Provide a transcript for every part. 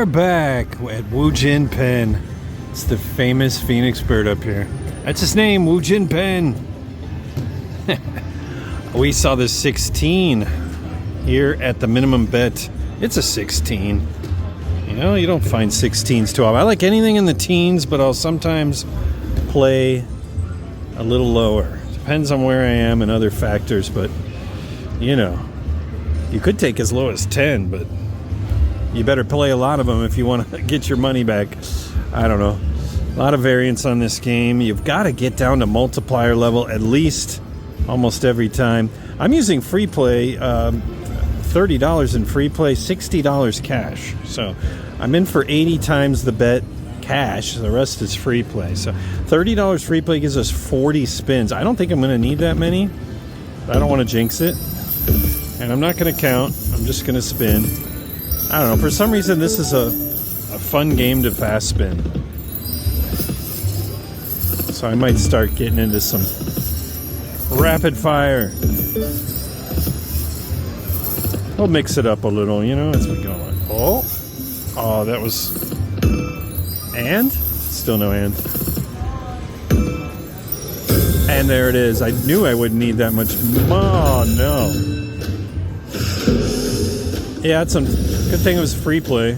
are back at Wujinpen. It's the famous phoenix bird up here. That's his name, Wujinpen. We saw the 16 here at the minimum bet. It's a 16. You know, you don't find 16s too often. I like anything in the teens, but I'll sometimes play a little lower. Depends on where I am and other factors, but you know, you could take as low as 10, but you better play a lot of them if you want to get your money back. I don't know. A lot of variance on this game. You've got to get down to multiplier level at least almost every time. I'm using free play, $30 in free play, $60 cash. So I'm in for 80 times the bet cash. The rest is free play. So $30 free play gives us 40 spins. I don't think I'm going to need that many. I don't want to jinx it. And I'm not going to count. I'm just going to spin. I don't know. For some reason, this is a fun game to fast spin. So I might start getting into some rapid fire. We'll mix it up a little, you know, as we go on. Oh, that was... And? Still no and. And there it is. I knew I wouldn't need that much. Oh, no. Yeah, it's some good thing it was free play.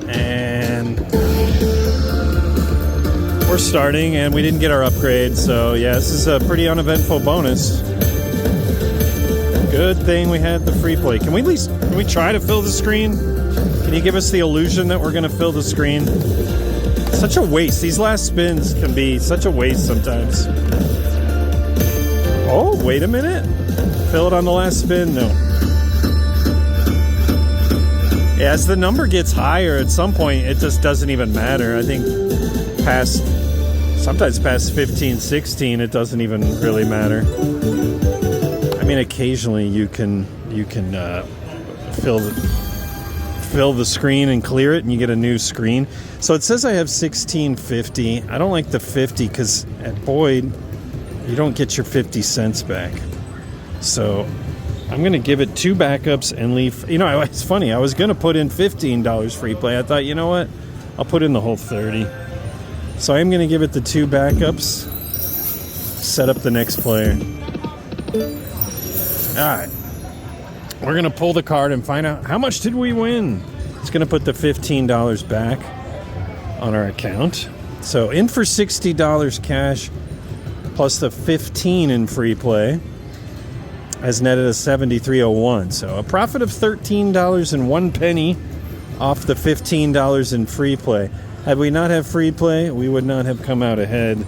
And we're starting, and we didn't get our upgrade, so yeah, this is a pretty uneventful bonus. Good thing we had the free play. Can we try to fill the screen? Can you give us the illusion that we're going to fill the screen? Such a waste. These last spins can be such a waste sometimes. Oh, wait a minute. Fill it on the last spin? No. Yeah, as the number gets higher, at some point, it just doesn't even matter. I think sometimes past 15, 16, it doesn't even really matter. I mean, occasionally you can fill the screen and clear it, and you get a new screen. So it says I have 1650. I don't like the 50 because at Boyd, you don't get your 50 cents back. So I'm going to give it 2 backups and leave. You know, it's funny. I was going to put in $15 free play. I thought, you know what? I'll put in the whole 30. So I'm going to give it the 2 backups. Set up the next player. All right. We're going to pull the card and find out how much did we win. It's going to put the $15 back on our account. So in for $60 cash plus the 15 in free play has netted a 73.01. So a profit of $13.01 off the $15 in free play. Had we not have free play, we would not have come out ahead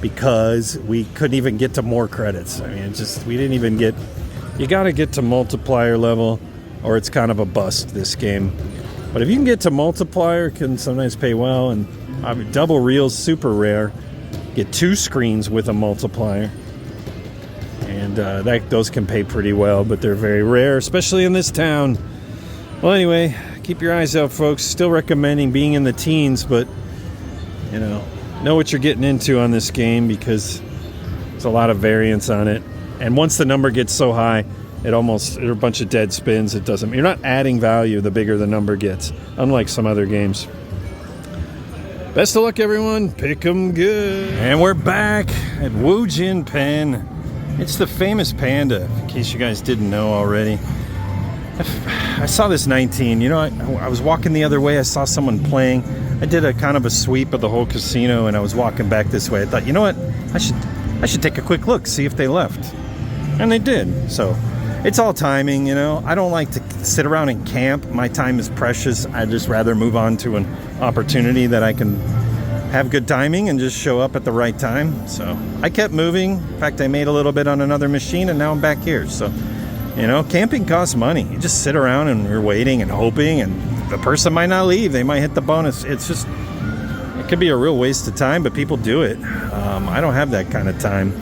because we couldn't even get to more credits. I mean, we didn't even get... You got to get to multiplier level or it's kind of a bust, this game. But if you can get to multiplier, it can sometimes pay well. And double reel's super rare. Get 2 screens with a multiplier. And those can pay pretty well, but they're very rare, especially in this town. Well, anyway, keep your eyes out, folks. Still recommending being in the teens, but, you know what you're getting into on this game because there's a lot of variance on it. And once the number gets so high, there are a bunch of dead spins. You're not adding value the bigger the number gets, unlike some other games. Best of luck, everyone. Pick 'em good. And we're back at Wujinpen. It's the famous panda, in case you guys didn't know already. I saw this 19. You know, I was walking the other way. I saw someone playing. I did a kind of a sweep of the whole casino, and I was walking back this way. I thought, you know what? I should take a quick look, see if they left. And they did. So it's all timing, you know. I don't like to sit around and camp. My time is precious. I'd just rather move on to an opportunity that I can have good timing and just show up at the right time. So I kept moving. In fact, I made a little bit on another machine, and now I'm back here. So, you know, camping costs money. You just sit around and you're waiting and hoping, and the person might not leave. They might hit the bonus. It could be a real waste of time, but people do it. I don't have that kind of time.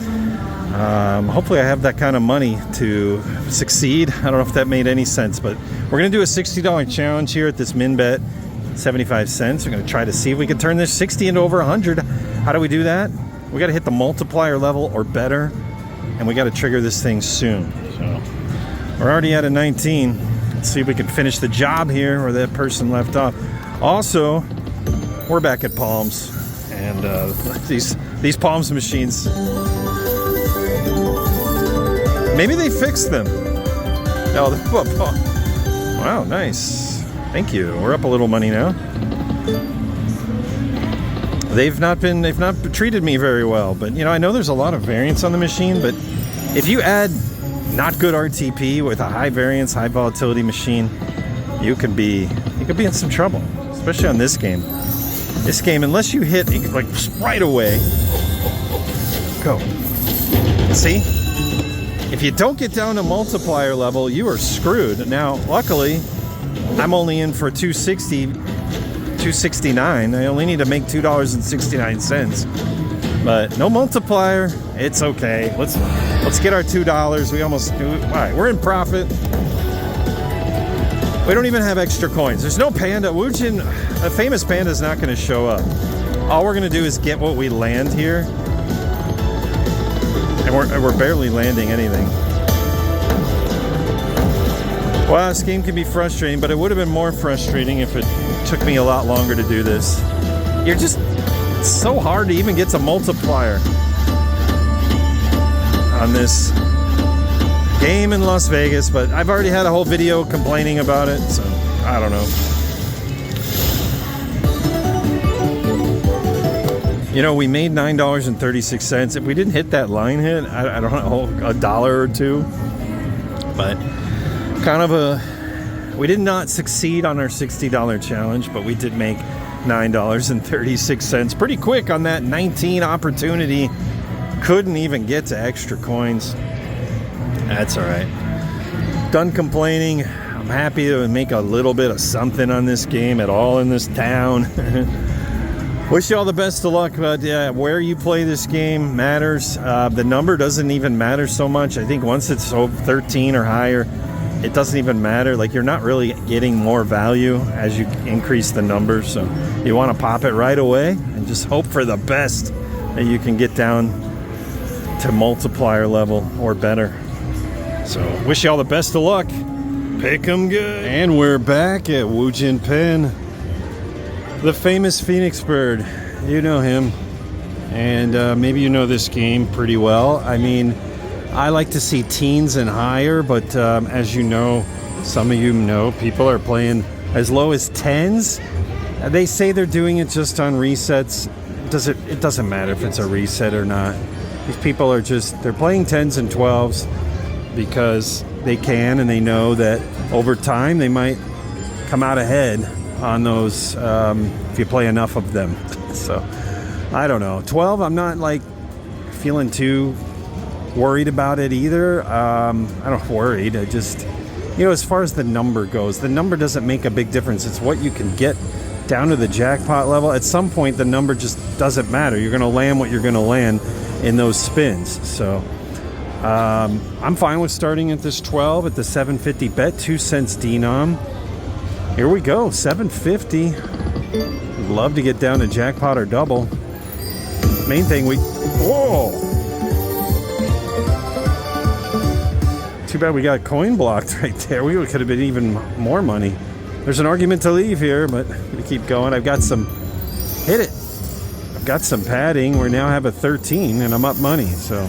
Hopefully I have that kind of money to succeed. I don't know if that made any sense, but we're going to do a $60 challenge here at this min bet, 75 cents. We're going to try to see if we can turn this 60 into over 100. How do we do that? We got to hit the multiplier level or better, and we got to trigger this thing soon. So we're already at a 19. Let's see if we can finish the job here where that person left off. Also, we're back at Palms, and these Palms machines, maybe they fixed them. Oh, wow, nice. Thank you. We're up a little money now. They've not treated me very well, but you know, I know there's a lot of variance on the machine, but if you add not good RTP with a high variance, high volatility machine, you could be in some trouble, especially on this game. This game, unless you hit like right away, go. See? If you don't get down to multiplier level, you are screwed. Now, luckily, I'm only in for $2.69. I only need to make $2.69. But no multiplier, it's okay. Let's get our $2. We almost do it. All right, we're in profit. We don't even have extra coins. There's no panda. Wujin, a famous panda, is not going to show up. All we're going to do is get what we land here. And we're barely landing anything. Wow, this game can be frustrating, but it would have been more frustrating if it took me a lot longer to do this. It's so hard to even get to multiplier on this game in Las Vegas, but I've already had a whole video complaining about it, so I don't know. You know, we made $9.36. If we didn't hit that line hit, I don't know, $1 or $2. But kind of we did not succeed on our $60 challenge, but we did make $9.36. Pretty quick on that 19 opportunity. Couldn't even get to extra coins. That's all right. Done complaining. I'm happy to make a little bit of something on this game at all in this town. Wish you all the best of luck, but where you play this game matters. The number doesn't even matter so much. I think once it's 13 or higher, it doesn't even matter. Like, you're not really getting more value as you increase the number. So you want to pop it right away and just hope for the best that you can get down to multiplier level or better. So wish you all the best of luck. Pick 'em good. And we're back at Jin Pen. The famous Phoenix Bird, you know him, and maybe you know this game pretty well. I mean, I like to see teens and higher, but as you know, some of you know, people are playing as low as 10s. They say they're doing it just on resets. It doesn't matter if it's a reset or not. These people are they're playing 10s and 12s because they can, and they know that over time they might come out ahead on those if you play enough of them. So I don't know, 12, I'm not like feeling too worried about it either. I'm not worried. I just, you know, as far as the number goes, the number doesn't make a big difference. It's what you can get down to the jackpot level. At some point the number just doesn't matter. You're going to land what you're going to land in those spins. So I'm fine with starting at this 12 at the 750 bet, 2 cents denom. Here we go, 750. Would love to get down to jackpot or double. Main thing whoa! Too bad we got coin blocked right there. We could have been even more money. There's an argument to leave here, but I'm gonna keep going. I've got some, hit it. I've got some padding. We now have a 13 and I'm up money, so.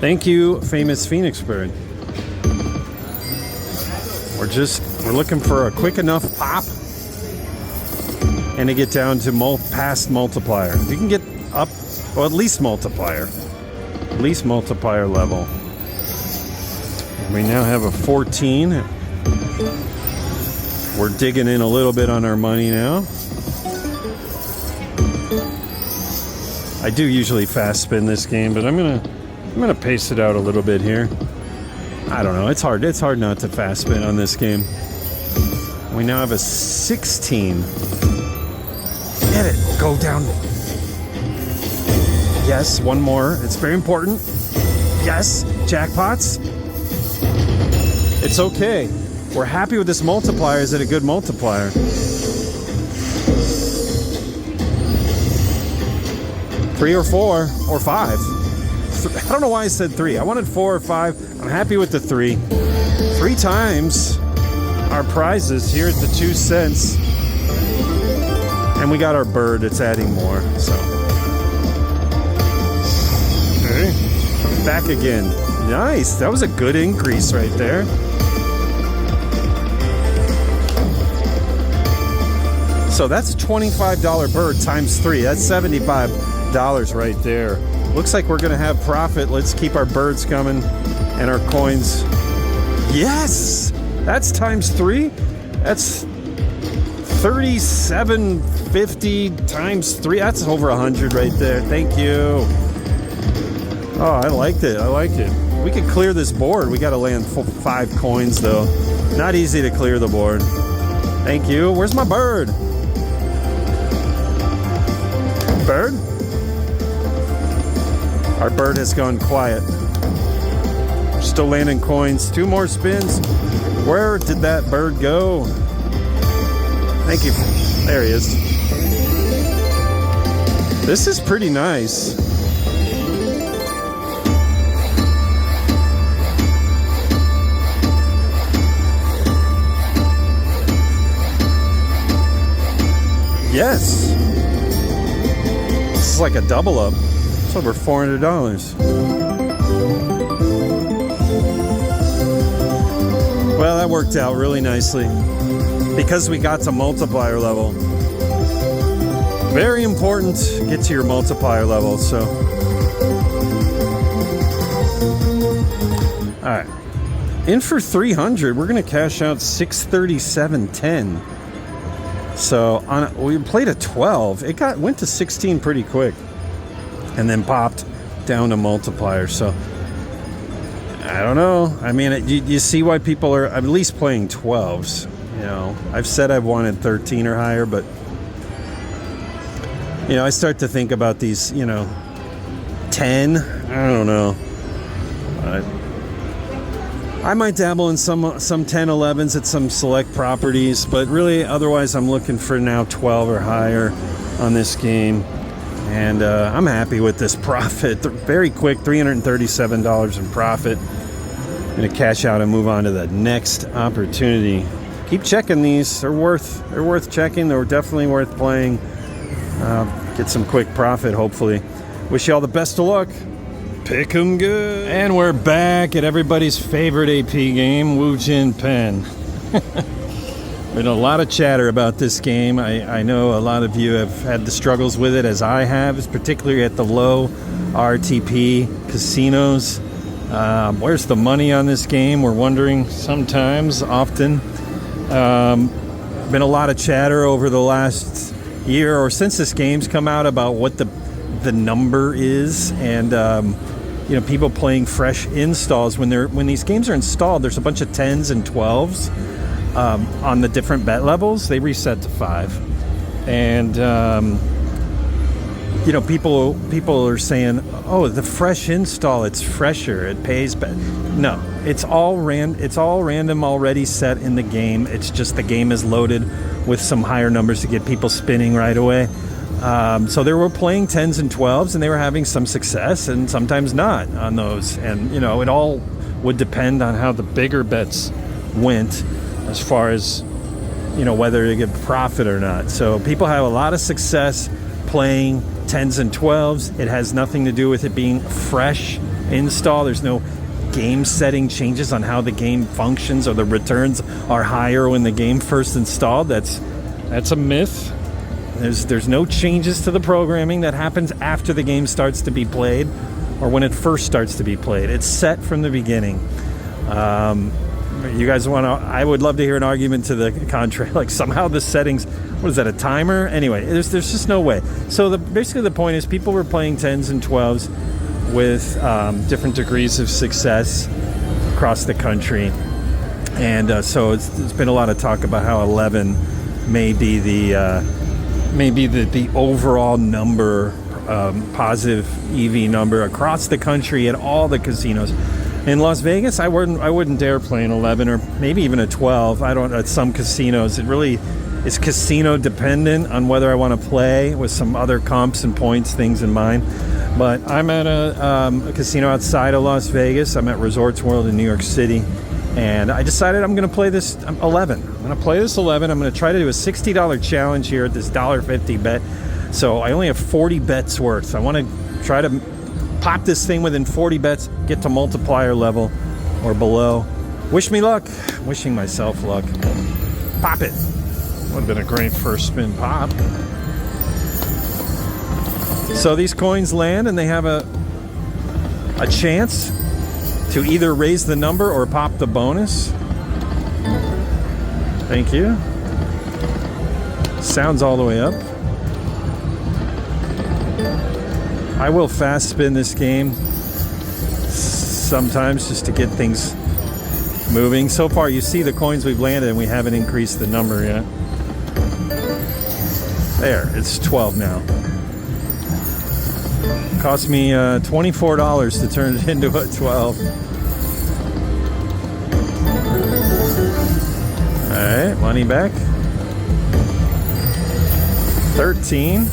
Thank you, famous Phoenix Bird. We're looking for a quick enough pop and to get down to past multiplier. If you can get up, well, at least multiplier level. And we now have a 14. We're digging in a little bit on our money now. I do usually fast spin this game, but I'm gonna pace it out a little bit here. I don't know. It's hard not to fast spin on this game. We now have a 16. Get it. Go down. Yes, one more. It's very important. Yes, jackpots. It's okay. We're happy with this multiplier. Is it a good multiplier? Three or four or five. I don't know why I said 3. I wanted 4 or 5. I'm happy with the 3. 3 times our prizes here at the 2 cents. And we got our bird, it's adding more, so. Okay, back again. Nice, that was a good increase right there. So that's a $25 bird times 3. That's $75 right there. Looks like we're gonna have profit. Let's keep our birds coming and our coins. Yes, that's times 3. That's 3750 times 3. That's over 100 right there. Thank you. Oh, I liked it. I liked it. We could clear this board. We got to land 5 coins though. Not easy to clear the board. Thank you. Where's my bird? Bird? Our bird has gone quiet. We're still landing coins. 2 more spins. Where did that bird go? Thank you. There he is. This is pretty nice. Yes. This is like a double up. It's over $400. Well, that worked out really nicely because we got to multiplier level. Very important, get to your multiplier level, so. All right, in for 300, we're gonna cash out 637.10. So we played a 12. It went to 16 pretty quick, and then popped down to multiplier. So I don't know. I mean, you see why people are at least playing 12s. You know, I've said I've wanted 13 or higher, but you know, I start to think about these. You know, 10. I don't know. I might dabble in some 10 11s at some select properties, but really otherwise I'm looking for now 12 or higher on this game, and I'm happy with this profit. Very quick, $337 in profit. I'm gonna cash out and move on to the next opportunity. Keep checking these. They're worth checking. They're definitely worth playing. Get some quick profit, hopefully. Wish you all the best of luck. Pick 'em good. And we're back at everybody's favorite AP game, wujinpen. Been a lot of chatter about this game. I know a lot of you have had the struggles with it, as I have, particularly at the low RTP casinos. Where's the money on this game? We're wondering sometimes, often. Been a lot of chatter over the last year or since this game's come out about what the number is, and you know, people playing fresh installs. When these games are installed, there's a bunch of 10s and 12s on the different bet levels. They reset to 5, and you know, people are saying, oh, the fresh install, it's fresher, it pays better. No, it's all random already set in the game. It's just the game is loaded with some higher numbers to get people spinning right away. So they were playing 10s and 12s, and they were having some success and sometimes not on those. And, you know, it all would depend on how the bigger bets went as far as, you know, whether they get profit or not. So people have a lot of success playing 10s and 12s. It has nothing to do with it being fresh install. There's no game setting changes on how the game functions, or the returns are higher when the game first installed. That's a myth. There's no changes to the programming that happens after the game starts to be played, or when it first starts to be played. It's set from the beginning. You guys want to? I would love to hear an argument to the contrary. Like somehow the settings, what is that, a timer? Anyway, there's just no way. So basically the point is people were playing 10s and 12s with different degrees of success across the country, and so it's been a lot of talk about how 11 may be the overall number, positive EV number across the country at all the casinos. In Las Vegas, I wouldn't dare play an 11 or maybe even a 12. At some casinos. It really is casino dependent on whether I want to play with some other comps and points things in mind. But I'm at a casino outside of Las Vegas. I'm at Resorts World in New York City, And I decided I'm going to play this 11. I'm going to play this 11. I'm going to try to do a $60 challenge here at this $1.50 bet. So I only have 40 bets worth. I want to try to pop this thing within 40 bets, get to multiplier level or below. Wish me luck. Wishing myself luck. Pop it. Would have been a great first spin pop. So these coins land and they have a chance to either raise the number or pop the bonus. Thank you. Sounds all the way up. I will fast spin this game sometimes just to get things moving. So far, you see the coins we've landed and we haven't increased the number yet. There, it's 12 now. Cost me $24 to turn it into a 12. Alright, money back. 13.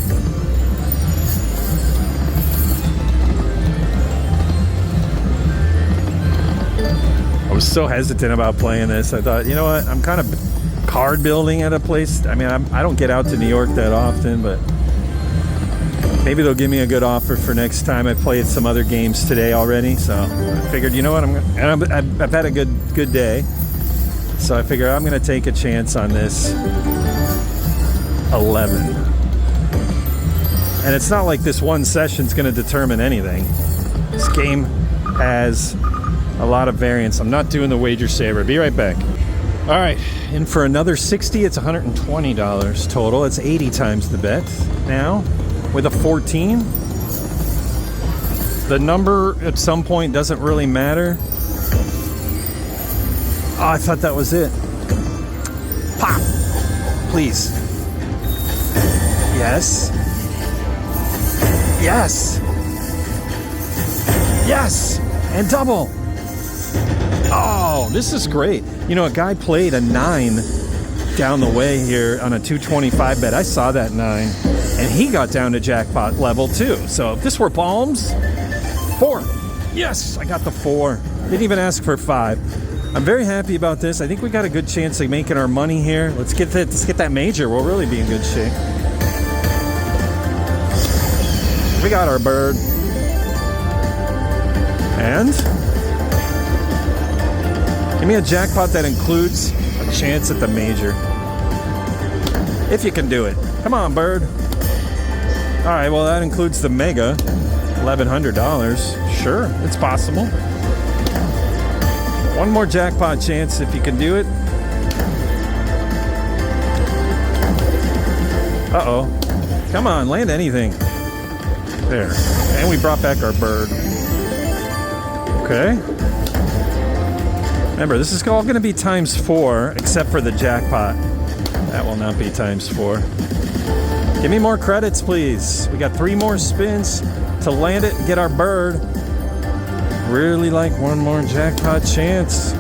I was so hesitant about playing this. I thought, you know what? I'm kind of card building at a place. I mean, I don't get out to New York that often, but maybe they'll give me a good offer for next time. I played some other games today already, so I figured, you know what? I've had a good day, so I figured I'm going to take a chance on this 11. And it's not like this one session's going to determine anything. This game has a lot of variance. I'm not doing the wager saver. Be right back. All right, in for another 60. It's $120 total. It's 80 times the bet now with a 14. The number at some point doesn't really matter. Oh, I thought that was it. Pop, please. Yes. Yes. Yes. And double. Oh, this is great. You know, a guy played a 9 down the way here on a 225 bet. I saw that 9, and he got down to jackpot level too. So if this were palms, 4. Yes, I got the 4. Didn't even ask for 5. I'm very happy about this. I think we got a good chance of making our money here. Let's get that major. We'll really be in good shape. We got our bird. And give me a jackpot that includes a chance at the major. If you can do it. Come on, bird. All right, well, that includes the mega. $1,100. Sure, it's possible. One more jackpot chance if you can do it. Uh-oh. Come on, land anything. There. And we brought back our bird. Okay. Remember, this is all going to be times 4, except for the jackpot. That will not be times 4. Give me more credits, please. We got 3 more spins to land it and get our bird. Really like one more jackpot chance.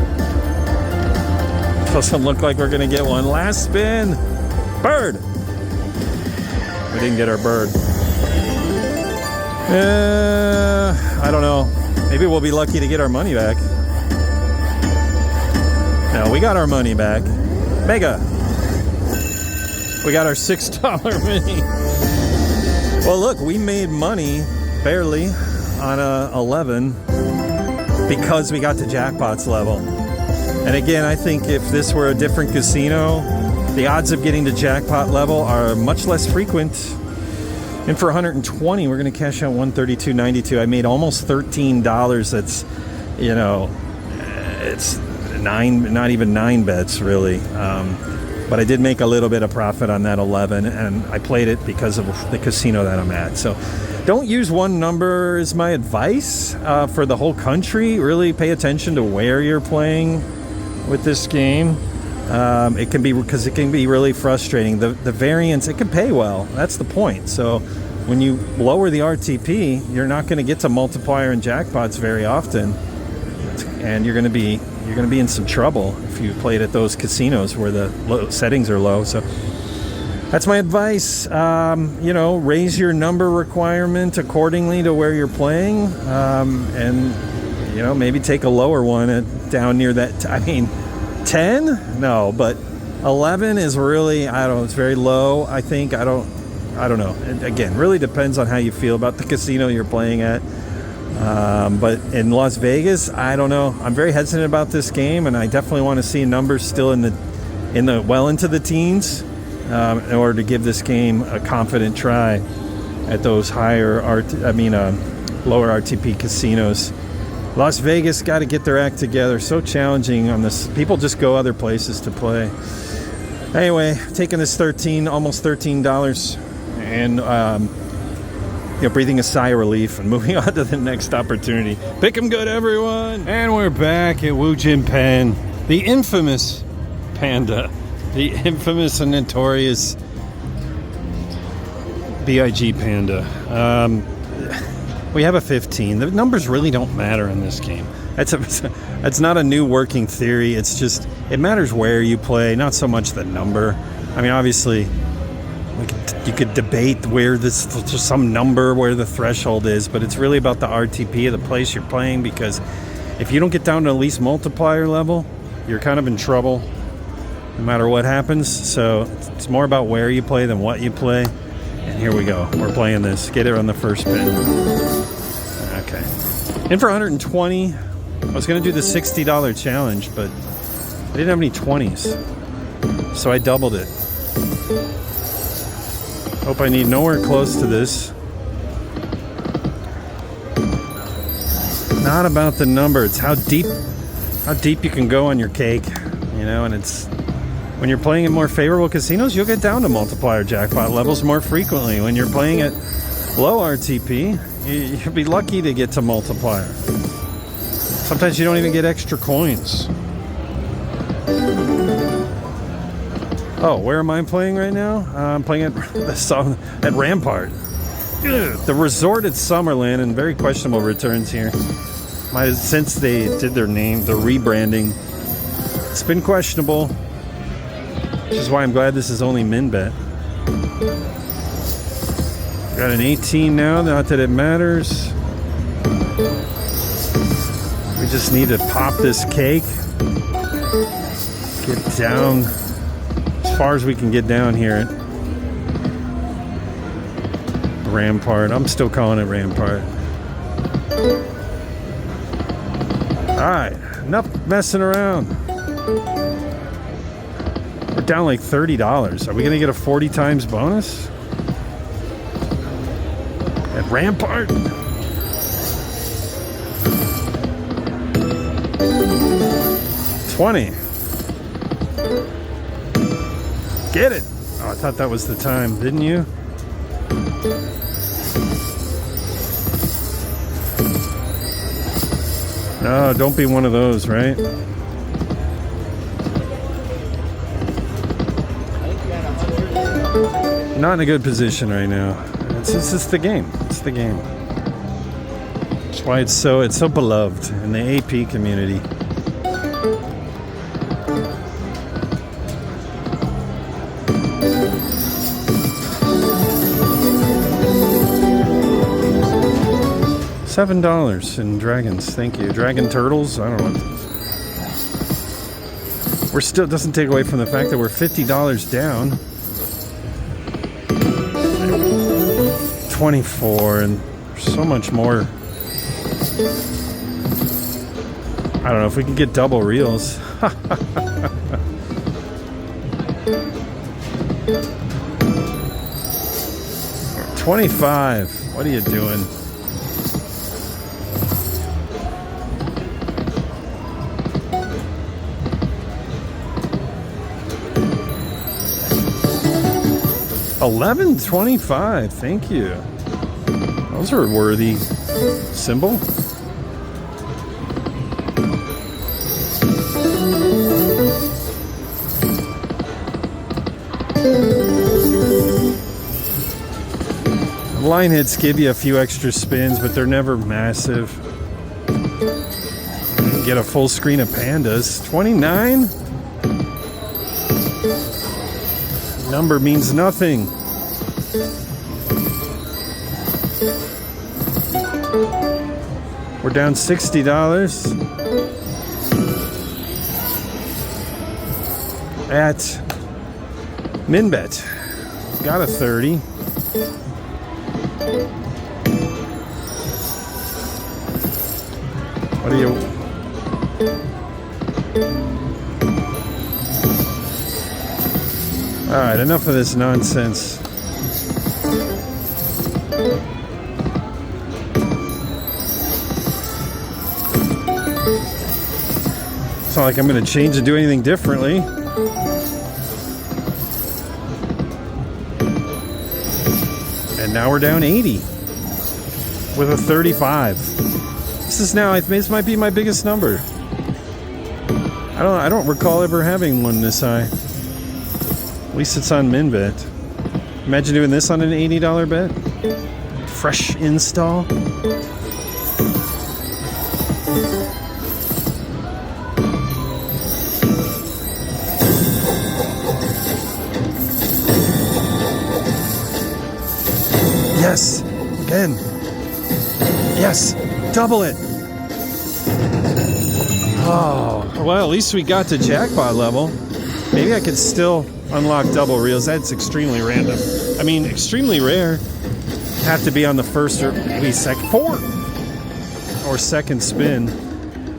Doesn't look like we're going to get one. Last spin. Bird. We didn't get our bird. I don't know. Maybe we'll be lucky to get our money back. No, we got our money back. Mega. We got our $6 mini. Well, look, we made money barely on a 11 because we got to jackpots level. And again, I think if this were a different casino, the odds of getting to jackpot level are much less frequent. And for 120, we're going to cash out 132.92. I made almost $13. That's, you know, it's 9, not even 9 bets really. But I did make a little bit of profit on that 11, and I played it because of the casino that I'm at. So don't use one number is my advice for the whole country. Really pay attention to where you're playing with this game. It can be, because it can be really frustrating. The variance, it can pay well. That's the point. So when you lower the RTP, you're not going to get to multiplier and jackpots very often, and you're going to be in some trouble if you played at those casinos where the settings are low. So that's my advice. You know, raise your number requirement accordingly to where you're playing, and You know, maybe take a lower one down near that. I mean, 10? No, but 11 is really, I don't know, it's very low, I think. I don't know. And again, really depends on how you feel about the casino you're playing at. But in Las Vegas, I don't know. I'm very hesitant about this game, and I definitely want to see numbers still in the well into the teens in order to give this game a confident try at those lower RTP casinos. Las Vegas got to get their act together. So challenging on this. People just go other places to play. Anyway, taking this almost $13, and breathing a sigh of relief and moving on to the next opportunity. Pick 'em good, everyone. And we're back at wujinpen, the infamous panda, the infamous and notorious BIG panda. We have a 15. The numbers really don't matter in this game. That's not a new working theory. It's just, it matters where you play, not so much the number. I mean, obviously, you could debate where some number where the threshold is, but it's really about the RTP of the place you're playing, because if you don't get down to at least multiplier level, you're kind of in trouble no matter what happens. So it's more about where you play than what you play. And here we go. We're playing this. Get it on the first pin. Okay. In for 120. I was going to do the $60 challenge, but I didn't have any 20s. So I doubled it. Hope I need nowhere close to this. Not about the number. It's how deep you can go on your cake, you know. And it's when you're playing in more favorable casinos, you'll get down to multiplier jackpot levels more frequently. When you're playing at low RTP, you'll be lucky to get to multiplier. Sometimes you don't even get extra coins. Oh, where am I playing right now? I'm playing at Rampart. The resort at Summerlin, and very questionable returns here. Since they did their rebranding, it's been questionable. Which is why I'm glad this is only min bet. Got an 18 now, not that it matters. We just need to pop this cake. Get down as far as we can get down here at Rampart. I'm still calling it Rampart. Alright, enough messing around. We're down like $30. Are we going to get a 40 times bonus? At Rampart? $20. Get it! Oh, I thought that was the time, didn't you? No, don't be one of those, right? Not in a good position right now. It's just the game. It's the game. That's why it's so beloved in the AP community. $7 in dragons. Thank you. Dragon turtles. I don't know. We're still, doesn't take away from the fact that we're $50 down. 24, and so much more. I don't know if we can get double reels. $25. What are you doing? $11.25. Thank you. Those are a worthy symbol. Line hits give you a few extra spins, but they're never massive. You can get a full screen of pandas. 29? Number means nothing. We're down $60 at MinBet. Got a 30. What do you... All right, enough of this nonsense. It's not like I'm going to change and do anything differently. And now we're down 80 with a 35. This is now, this might be my biggest number. I don't recall ever having one this high. At least it's on MinBet. Imagine doing this on an $80 bet. Fresh install. Yes, again. Yes, double it. Oh, well, at least we got to jackpot level. Maybe I could still unlock double reels. That's extremely random. I mean, extremely rare. Have to be on the first or maybe fourth or second spin.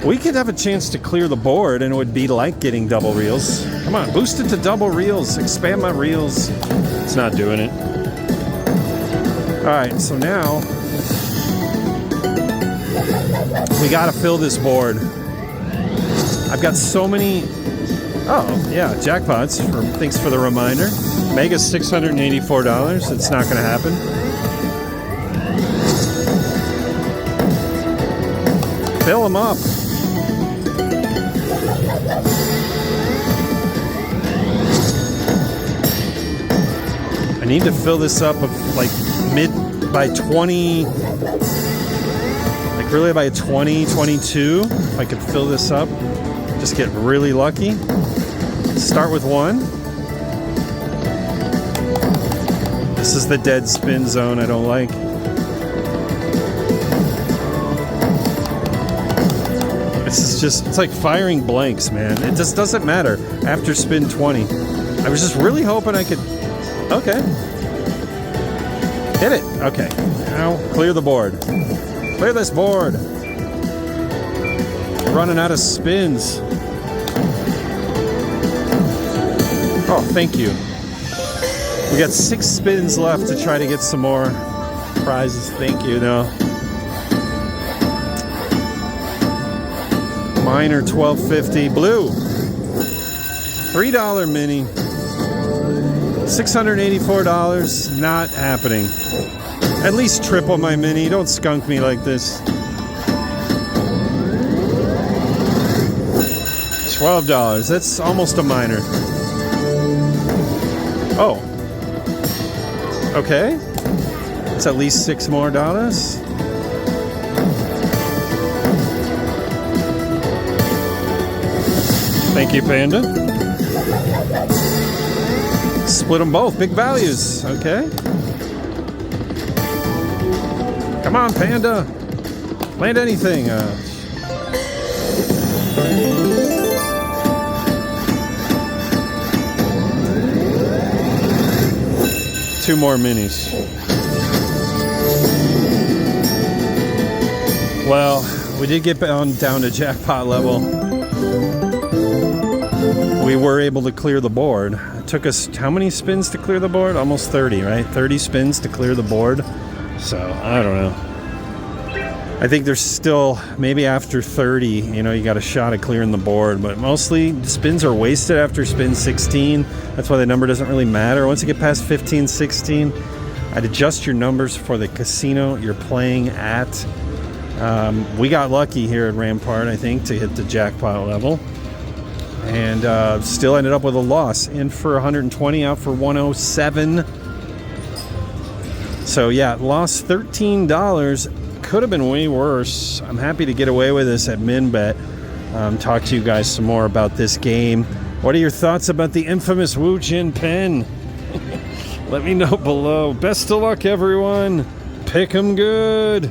We could have a chance to clear the board, and it would be like getting double reels. Come on, boost it to double reels. Expand my reels. It's not doing it. All right, so now we got to fill this board. I've got so many. Oh, yeah, jackpots. Thanks for the reminder. Mega's $684. It's not going to happen. Fill them up. I need to fill this up of like mid by 20, like really by 20, 22. If I could fill this up, just get really lucky. Start with one. This is the dead spin zone I don't like. This is just, it's like firing blanks, man. It just doesn't matter after spin 20. I was just really hoping I could, okay. Hit it, okay. Now clear the board. Clear this board. Running out of spins. Oh, thank you. We got 6 spins left to try to get some more prizes. Thank you. No. Mine are $12.50. Blue. $3 mini. $684. Not happening. At least triple my mini. Don't skunk me like this. $12. That's almost a minor. Oh. Okay. It's at least $6 more. Thank you, Panda. Split them both. Big values. Okay. Come on, Panda. Land anything. 2 more minis. Well, we did get down to jackpot level. We were able to clear the board. It took us how many spins to clear the board? Almost 30, right? 30 spins to clear the board. So, I don't know. I think there's still, maybe after 30, you know, you got a shot at clearing the board, but mostly spins are wasted after spin 16. That's why the number doesn't really matter. Once you get past 15, 16, I'd adjust your numbers for the casino you're playing at. We got lucky here at Rampart, I think, to hit the jackpot level. And still ended up with a loss. In for 120, out for 107. So yeah, lost $13. Could have been way worse. I'm happy to get away with this at MinBet. Talk to you guys some more about this game. What are your thoughts about the infamous Jin Pen? Let me know below. Best of luck, everyone. Pick 'em good.